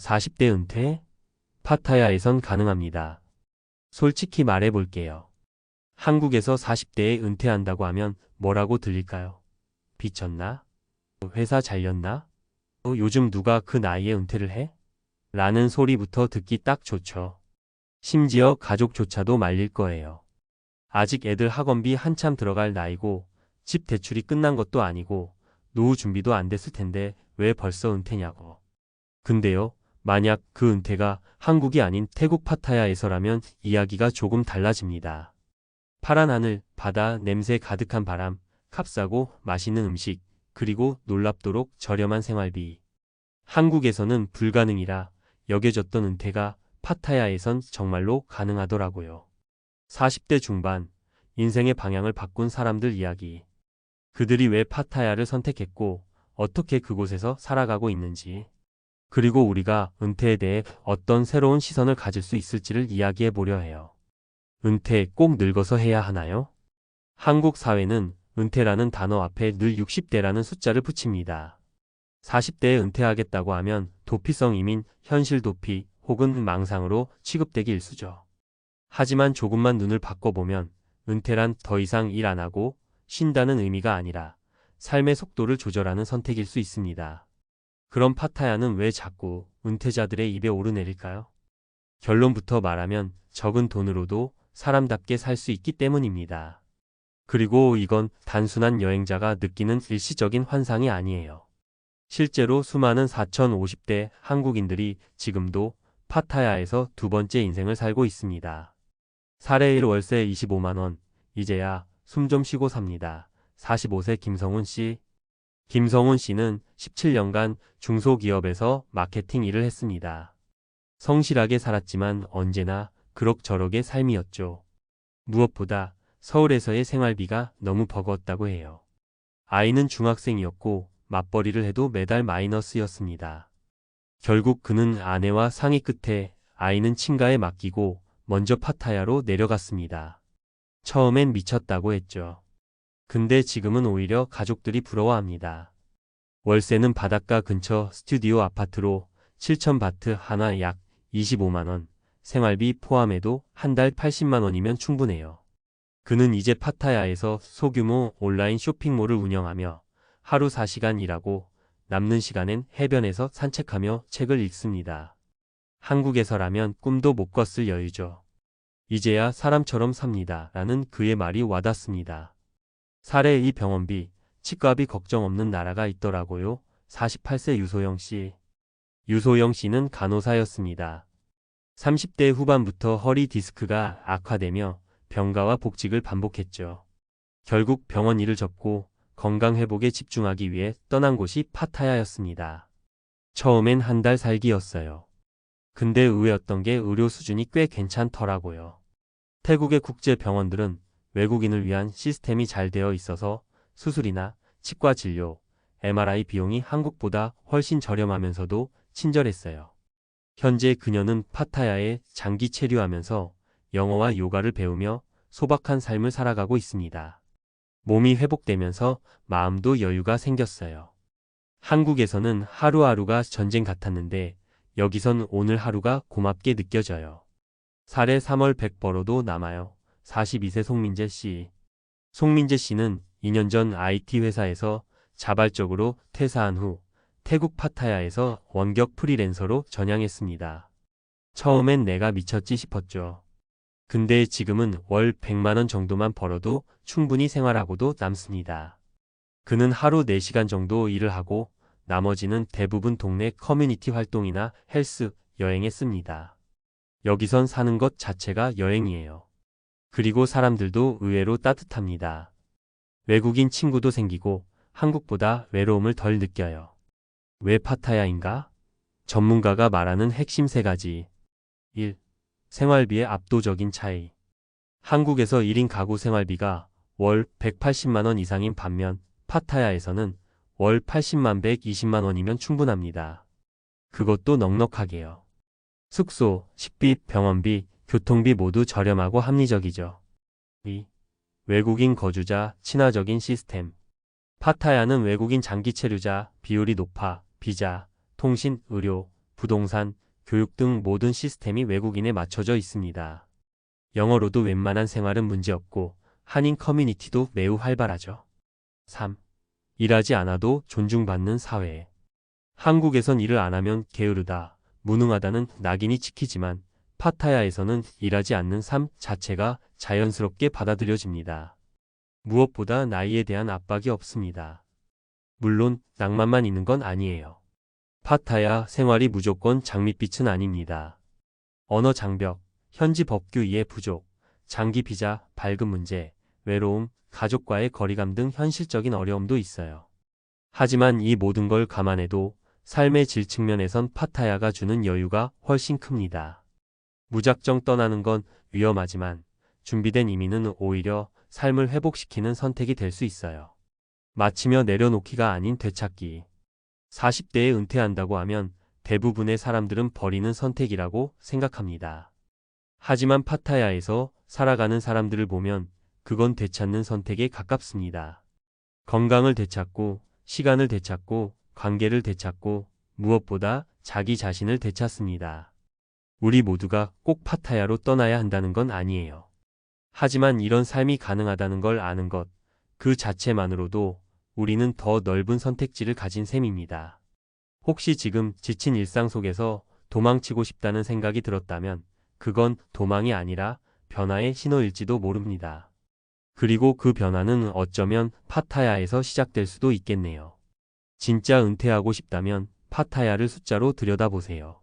40대 은퇴? 파타야에선 가능합니다. 솔직히 말해볼게요. 한국에서 40대에 은퇴한다고 하면 뭐라고 들릴까요? 미쳤나? 회사 잘렸나? 요즘 누가 그 나이에 은퇴를 해? 라는 소리부터 듣기 딱 좋죠. 심지어 가족조차도 말릴 거예요. 아직 애들 학원비 한참 들어갈 나이고 집 대출이 끝난 것도 아니고 노후 준비도 안 됐을 텐데 왜 벌써 은퇴냐고. 근데요, 만약 그 은퇴가 한국이 아닌 태국 파타야에서라면 이야기가 조금 달라집니다. 파란 하늘, 바다, 냄새 가득한 바람, 값싸고 맛있는 음식, 그리고 놀랍도록 저렴한 생활비. 한국에서는 불가능이라 여겨졌던 은퇴가 파타야에선 정말로 가능하더라고요. 40대 중반, 인생의 방향을 바꾼 사람들 이야기. 그들이 왜 파타야를 선택했고 어떻게 그곳에서 살아가고 있는지. 그리고 우리가 은퇴에 대해 어떤 새로운 시선을 가질 수 있을지를 이야기해 보려 해요. 은퇴 꼭 늙어서 해야 하나요? 한국 사회는 은퇴라는 단어 앞에 늘 60대라는 숫자를 붙입니다. 40대에 은퇴하겠다고 하면 도피성 이민, 현실 도피 혹은 망상으로 취급되기 일쑤죠. 하지만 조금만 눈을 바꿔보면 은퇴란 더 이상 일 안 하고 쉰다는 의미가 아니라 삶의 속도를 조절하는 선택일 수 있습니다. 그럼 파타야는 왜 자꾸 은퇴자들의 입에 오르내릴까요? 결론부터 말하면 적은 돈으로도 사람답게 살 수 있기 때문입니다. 그리고 이건 단순한 여행자가 느끼는 일시적인 환상이 아니에요. 실제로 수많은 4050대 한국인들이 지금도 파타야에서 두 번째 인생을 살고 있습니다. 사례 1 월세 25만 원, 이제야 숨 좀 쉬고 삽니다. 45세 김성훈 씨. 김성훈 씨는 17년간 중소기업에서 마케팅 일을 했습니다. 성실하게 살았지만 언제나 그럭저럭의 삶이었죠. 무엇보다 서울에서의 생활비가 너무 버거웠다고 해요. 아이는 중학생이었고 맞벌이를 해도 매달 마이너스였습니다. 결국 그는 아내와 상의 끝에 아이는 친가에 맡기고 먼저 파타야로 내려갔습니다. 처음엔 미쳤다고 했죠. 근데 지금은 오히려 가족들이 부러워합니다. 월세는 바닷가 근처 스튜디오 아파트로 7,000바트 하나 약 25만 원, 생활비 포함해도 한 달 80만 원이면 충분해요. 그는 이제 파타야에서 소규모 온라인 쇼핑몰을 운영하며 하루 4시간 일하고 남는 시간엔 해변에서 산책하며 책을 읽습니다. 한국에서라면 꿈도 못 꿨을 여유죠. 이제야 사람처럼 삽니다. 라는 그의 말이 와닿습니다. 사례 2 병원비, 치과비 걱정 없는 나라가 있더라고요. 48세 유소영 씨. 유소영 씨는 간호사였습니다. 30대 후반부터 허리 디스크가 악화되며 병가와 복직을 반복했죠. 결국 병원 일을 접고 건강 회복에 집중하기 위해 떠난 곳이 파타야였습니다. 처음엔 한 달 살기였어요. 근데 의외였던 게 의료 수준이 꽤 괜찮더라고요. 태국의 국제 병원들은 외국인을 위한 시스템이 잘 되어 있어서 수술이나 치과 진료, MRI 비용이 한국보다 훨씬 저렴하면서도 친절했어요. 현재 그녀는 파타야에 장기 체류하면서 영어와 요가를 배우며 소박한 삶을 살아가고 있습니다. 몸이 회복되면서 마음도 여유가 생겼어요. 한국에서는 하루하루가 전쟁 같았는데 여기선 오늘 하루가 고맙게 느껴져요. 사례 3월 100버로도 남아요. 42세 송민재 씨. 송민재 씨는 2년 전 IT 회사에서 자발적으로 퇴사한 후 태국 파타야에서 원격 프리랜서로 전향했습니다. 처음엔 내가 미쳤지 싶었죠. 근데 지금은 월 100만 원 정도만 벌어도 충분히 생활하고도 남습니다. 그는 하루 4시간 정도 일을 하고 나머지는 대부분 동네 커뮤니티 활동이나 헬스, 여행에 씁니다. 여기선 사는 것 자체가 여행이에요. 그리고 사람들도 의외로 따뜻합니다. 외국인 친구도 생기고 한국보다 외로움을 덜 느껴요. 왜 파타야인가? 전문가가 말하는 핵심 3가지. 1. 생활비의 압도적인 차이. 한국에서 1인 가구 생활비가 월 180만 원 이상인 반면 파타야에서는 월 80만 120만 원이면 충분합니다. 그것도 넉넉하게요. 숙소, 식비, 병원비, 교통비 모두 저렴하고 합리적이죠. 2. 외국인 거주자 친화적인 시스템. 파타야는 외국인 장기 체류자 비율이 높아 비자, 통신, 의료, 부동산, 교육 등 모든 시스템이 외국인에 맞춰져 있습니다. 영어로도 웬만한 생활은 문제없고 한인 커뮤니티도 매우 활발하죠. 3. 일하지 않아도 존중받는 사회. 한국에선 일을 안 하면 게으르다, 무능하다는 낙인이 찍히지만 파타야에서는 일하지 않는 삶 자체가 자연스럽게 받아들여집니다. 무엇보다 나이에 대한 압박이 없습니다. 물론 낭만만 있는 건 아니에요. 파타야 생활이 무조건 장밋빛은 아닙니다. 언어 장벽, 현지 법규 이해 부족, 장기 비자, 발급 문제, 외로움, 가족과의 거리감 등 현실적인 어려움도 있어요. 하지만 이 모든 걸 감안해도 삶의 질 측면에선 파타야가 주는 여유가 훨씬 큽니다. 무작정 떠나는 건 위험하지만 준비된 이민은 오히려 삶을 회복시키는 선택이 될 수 있어요. 마치며 내려놓기가 아닌 되찾기. 40대에 은퇴한다고 하면 대부분의 사람들은 버리는 선택이라고 생각합니다. 하지만 파타야에서 살아가는 사람들을 보면 그건 되찾는 선택에 가깝습니다. 건강을 되찾고, 시간을 되찾고, 관계를 되찾고, 무엇보다 자기 자신을 되찾습니다. 우리 모두가 꼭 파타야로 떠나야 한다는 건 아니에요. 하지만 이런 삶이 가능하다는 걸 아는 것, 그 자체만으로도 우리는 더 넓은 선택지를 가진 셈입니다. 혹시 지금 지친 일상 속에서 도망치고 싶다는 생각이 들었다면 그건 도망이 아니라 변화의 신호일지도 모릅니다. 그리고 그 변화는 어쩌면 파타야에서 시작될 수도 있겠네요. 진짜 은퇴하고 싶다면 파타야를 숫자로 들여다보세요.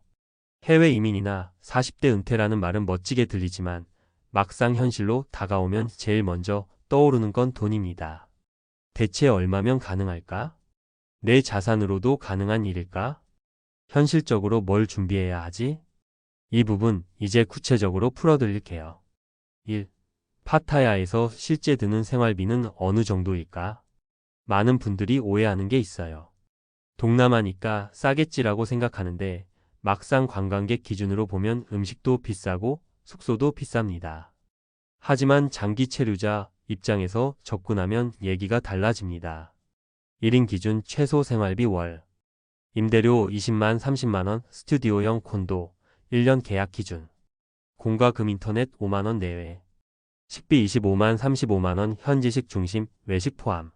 해외 이민이나 40대 은퇴라는 말은 멋지게 들리지만 막상 현실로 다가오면 제일 먼저 떠오르는 건 돈입니다. 대체 얼마면 가능할까? 내 자산으로도 가능한 일일까? 현실적으로 뭘 준비해야 하지? 이 부분 이제 구체적으로 풀어드릴게요. 1. 파타야에서 실제 드는 생활비는 어느 정도일까? 많은 분들이 오해하는 게 있어요. 동남아니까 싸겠지라고 생각하는데 막상 관광객 기준으로 보면 음식도 비싸고 숙소도 비쌉니다. 하지만 장기 체류자 입장에서 접근하면 얘기가 달라집니다. 1인 기준 최소 생활비 월. 임대료 20만 30만원 스튜디오형 콘도 1년 계약 기준. 공과 금 인터넷 5만원 내외. 식비 25만 35만원 현지식 중심 외식 포함.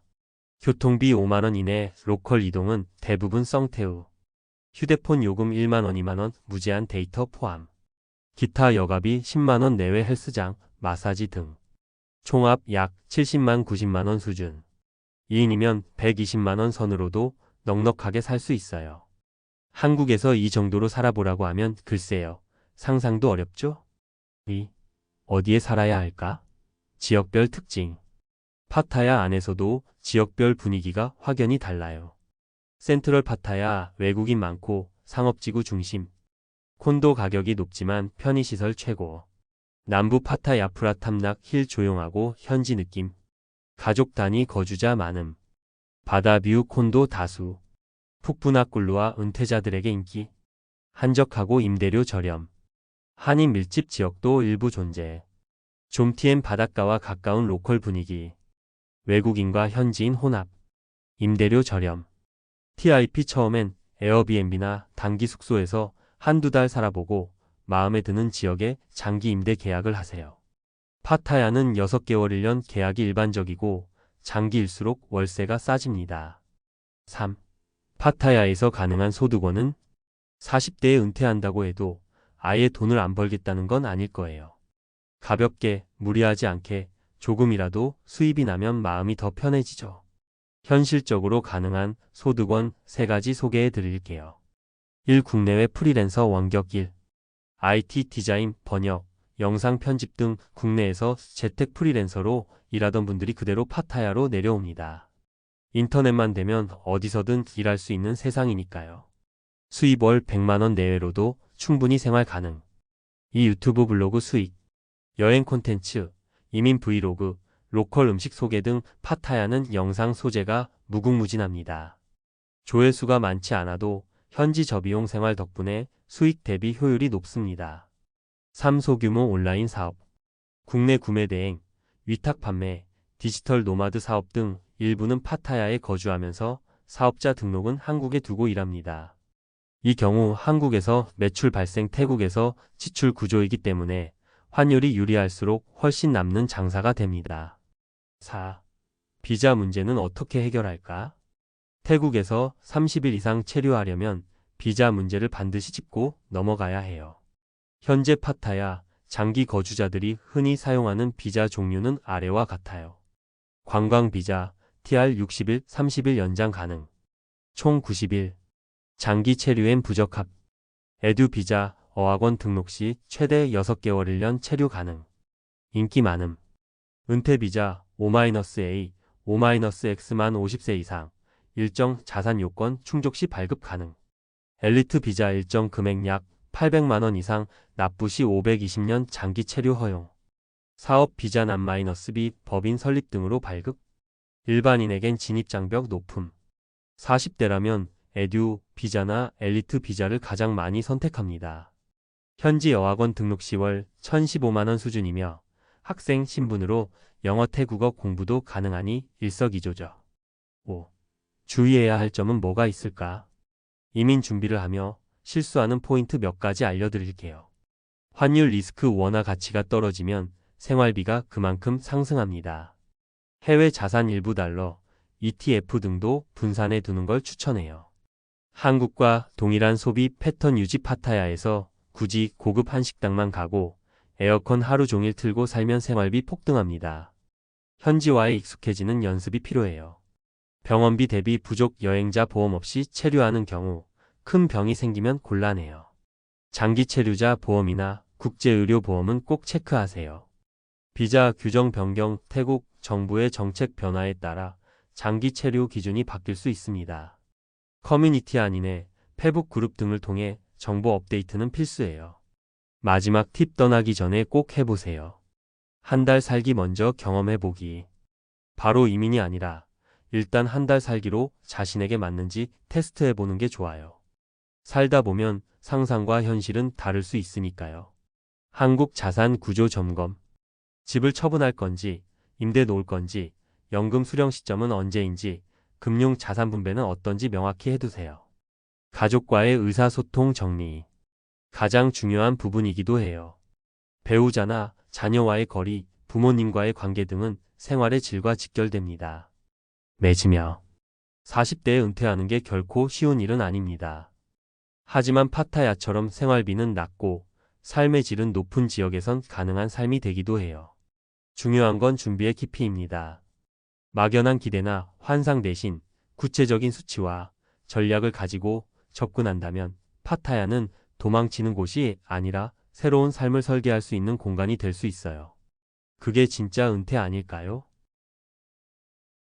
교통비 5만원 이내 로컬 이동은 대부분 썽태우. 휴대폰 요금 1만원 2만원 무제한 데이터 포함. 기타 여가비 10만원 내외 헬스장, 마사지 등. 총합 약 70만 90만원 수준. 2인이면 120만원 선으로도 넉넉하게 살 수 있어요. 한국에서 이 정도로 살아보라고 하면 글쎄요. 상상도 어렵죠? 2. 어디에 살아야 할까? 지역별 특징. 파타야 안에서도 지역별 분위기가 확연히 달라요. 센트럴 파타야 외국인 많고 상업지구 중심. 콘도 가격이 높지만 편의시설 최고. 남부 파타야 프라탐락 힐 조용하고 현지 느낌. 가족 단위 거주자 많음. 바다뷰 콘도 다수. 푹부나꿀루와 은퇴자들에게 인기. 한적하고 임대료 저렴. 한인 밀집 지역도 일부 존재. 좀티엔 바닷가와 가까운 로컬 분위기. 외국인과 현지인 혼합. 임대료 저렴. TIP 처음엔 에어비앤비나 단기 숙소에서 한두 달 살아보고 마음에 드는 지역에 장기 임대 계약을 하세요. 파타야는 6개월 1년 계약이 일반적이고 장기일수록 월세가 싸집니다. 3. 파타야에서 가능한 소득원은 40대에 은퇴한다고 해도 아예 돈을 안 벌겠다는 건 아닐 거예요. 가볍게, 무리하지 않게 조금이라도 수입이 나면 마음이 더 편해지죠. 현실적으로 가능한 소득원 3가지 소개해 드릴게요. 1. 국내외 프리랜서 원격 1. IT 디자인, 번역, 영상 편집 등 국내에서 재택 프리랜서로 일하던 분들이 그대로 파타야로 내려옵니다. 인터넷만 되면 어디서든 일할 수 있는 세상이니까요. 수입 월 100만원 내외로도 충분히 생활 가능. 이 유튜브 블로그 수익, 여행 콘텐츠, 이민 브이로그, 로컬 음식 소개 등 파타야는 영상 소재가 무궁무진합니다. 조회수가 많지 않아도 현지 저비용 생활 덕분에 수익 대비 효율이 높습니다. 3. 소규모 온라인 사업. 국내 구매 대행, 위탁 판매, 디지털 노마드 사업 등 일부는 파타야에 거주하면서 사업자 등록은 한국에 두고 일합니다. 이 경우 한국에서 매출 발생, 태국에서 지출 구조이기 때문에 환율이 유리할수록 훨씬 남는 장사가 됩니다. 4. 비자 문제는 어떻게 해결할까? 태국에서 30일 이상 체류하려면 비자 문제를 반드시 짚고 넘어가야 해요. 현재 파타야 장기 거주자들이 흔히 사용하는 비자 종류는 아래와 같아요. 관광 비자, TR 60일, 30일 연장 가능. 총 90일. 장기 체류엔 부적합. 에듀 비자, 어학원 등록 시 최대 6개월 1년 체류 가능. 인기 많음. 은퇴 비자, O-A, O-X 만 50세 이상, 일정 자산 요건 충족 시 발급 가능. 엘리트 비자 일정 금액 약 800만 원 이상 납부 시 520년 장기 체류 허용. 사업 비자 난-B 법인 설립 등으로 발급. 일반인에겐 진입 장벽 높음. 40대라면 에듀 비자나 엘리트 비자를 가장 많이 선택합니다. 현지 어학원 등록 시 월 1,015만 원 수준이며 학생 신분으로 영어 태국어 공부도 가능하니 일석이조죠. 5. 주의해야 할 점은 뭐가 있을까? 이민 준비를 하며 실수하는 포인트 몇 가지 알려드릴게요. 환율 리스크, 원화 가치가 떨어지면 생활비가 그만큼 상승합니다. 해외 자산 일부 달러, ETF 등도 분산해 두는 걸 추천해요. 한국과 동일한 소비 패턴 유지. 파타야에서 굳이 고급 한식당만 가고 에어컨 하루 종일 틀고 살면 생활비 폭등합니다. 현지화에 익숙해지는 연습이 필요해요. 병원비 대비 부족. 여행자 보험 없이 체류하는 경우 큰 병이 생기면 곤란해요. 장기 체류자 보험이나 국제의료보험은 꼭 체크하세요. 비자 규정 변경. 태국 정부의 정책 변화에 따라 장기 체류 기준이 바뀔 수 있습니다. 커뮤니티 안인의 페북 그룹 등을 통해 정보 업데이트는 필수예요. 마지막 팁, 떠나기 전에 꼭 해보세요. 한 달 살기 먼저 경험해보기. 바로 이민이 아니라 일단 한 달 살기로 자신에게 맞는지 테스트해보는 게 좋아요. 살다 보면 상상과 현실은 다를 수 있으니까요. 한국 자산 구조 점검. 집을 처분할 건지, 임대 놓을 건지, 연금 수령 시점은 언제인지, 금융 자산 분배는 어떤지 명확히 해두세요. 가족과의 의사소통 정리. 가장 중요한 부분이기도 해요. 배우자나 자녀와의 거리, 부모님과의 관계 등은 생활의 질과 직결됩니다. 맺으며 40대에 은퇴하는 게 결코 쉬운 일은 아닙니다. 하지만 파타야처럼 생활비는 낮고 삶의 질은 높은 지역에선 가능한 삶이 되기도 해요. 중요한 건 준비의 깊이입니다. 막연한 기대나 환상 대신 구체적인 수치와 전략을 가지고 접근한다면 파타야는 도망치는 곳이 아니라 새로운 삶을 설계할 수 있는 공간이 될 수 있어요. 그게 진짜 은퇴 아닐까요?